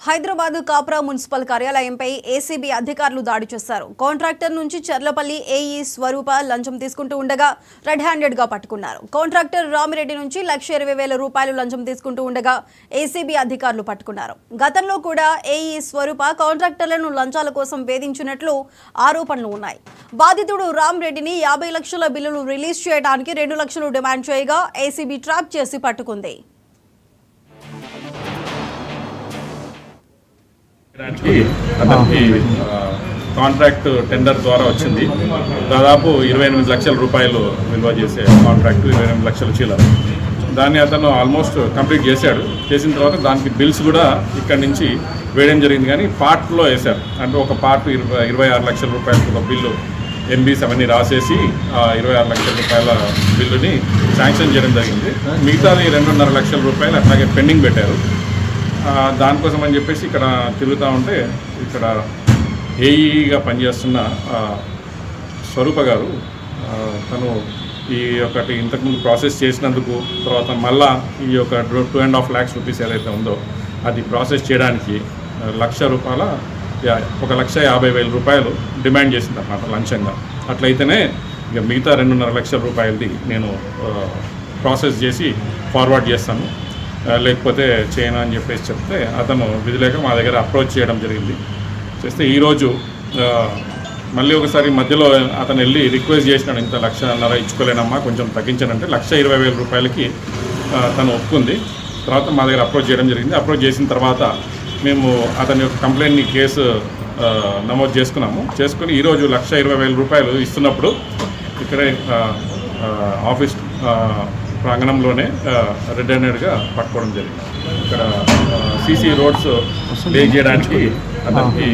Hyderabad Kapra municipal కార్యాలయంపై ACB అధికారులు దాడి చేశారు. కాంట్రాక్టర్ నుంచి చర్లపల్లి ఏఈ స్వరూప లంచం తీసుకుంటూ ఉండగా రెడ్ హ్యాండెడ్ గా పట్టుకున్నారు. కాంట్రాక్టర్ రామిరెడ్డి నుంచి ₹1,20,000 లంచం తీసుకుంటూ ఉండగా ఏసీబీ అధికారులు పట్టుకున్నారు. గతంలో కూడా ఏఈ స్వరూప కాంట్రాక్టర్లను లంచాల కోసం వేధించినట్లు ఆరోపణలు ఉన్నాయి. బాధితుడు రామిరెడ్డిని 50 లక్షల బిల్లులు రిలీజ్ చేయడానికి 2 లక్షలు డిమాండ్ చేయగా ఏసీబీ ట్రాప్ చేసి పట్టుకుంది. అతనికి కాంట్రాక్ట్ టెండర్ ద్వారా వచ్చింది. దాదాపు 28 లక్షల రూపాయలు విలువ చేసే కాంట్రాక్ట్, 28 లక్షల చీలలు. దాన్ని అతను ఆల్మోస్ట్ కంప్లీట్ చేశాడు. చేసిన తర్వాత దానికి బిల్స్ కూడా ఇక్కడి నుంచి వేయడం జరిగింది. కానీ పార్ట్లో వేశారు. అంటే ఒక పార్ట్ 26 లక్షల రూపాయలకు ఒక బిల్లు ఎంబీస్ అవన్నీ రాసేసి 26 లక్షల రూపాయల బిల్లుని శాంక్షన్ చేయడం జరిగింది. మిగతాది 2.5 లక్షల రూపాయలు అట్లాగే పెండింగ్ పెట్టారు. దానికోసం అని చెప్పేసి ఇక్కడ తిరుగుతూ ఉంటే ఇక్కడ ఏఈగా పనిచేస్తున్న స్వరూప గారు తను ఈ ఒకటి ఇంతకుముందు ప్రాసెస్ చేసినందుకు తర్వాత మళ్ళా ఈ యొక్క 2.5 lakhs రూపీస్ ఏదైతే ఉందో అది ప్రాసెస్ చేయడానికి ₹1,50,000 రూపాయలు డిమాండ్ చేసింది అన్నమాట లంచంగా. అట్లయితేనే ఇక మిగతా 2.5 లక్షల రూపాయలది నేను ప్రాసెస్ చేసి ఫార్వర్డ్ చేస్తాను, లేకపోతే చేయను అని చెప్పేసి చెప్తే అతను విధిలేక మా దగ్గర అప్రోచ్ చేయడం జరిగింది. చేస్తే ఈరోజు మళ్ళీ ఒకసారి మధ్యలో అతను వెళ్ళి రిక్వెస్ట్ చేసినాడు, ఇంత 1,50,000 ఇచ్చుకోలేనమ్మా, కొంచెం తగ్గించానంటే ₹1,20,000 తను ఒప్పుకుంది. తర్వాత మా దగ్గర అప్రోచ్ చేయడం జరిగింది. అప్రోచ్ చేసిన తర్వాత మేము అతని యొక్క కంప్లైంట్ని కేసు నమోదు చేసుకుని ఈరోజు ₹1,20,000 ఇస్తున్నప్పుడు ఇక్కడే ఆఫీస్ ప్రాంగణంలోనే రెడ్ హ్యాండెడ్గా పట్టుకోవడం జరిగింది. ఇక్కడ సీసీ రోడ్స్ లే చేయడానికి అతనికి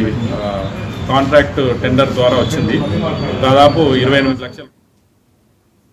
కాంట్రాక్ట్ టెండర్ ద్వారా వచ్చింది. దాదాపు 28 లక్షలు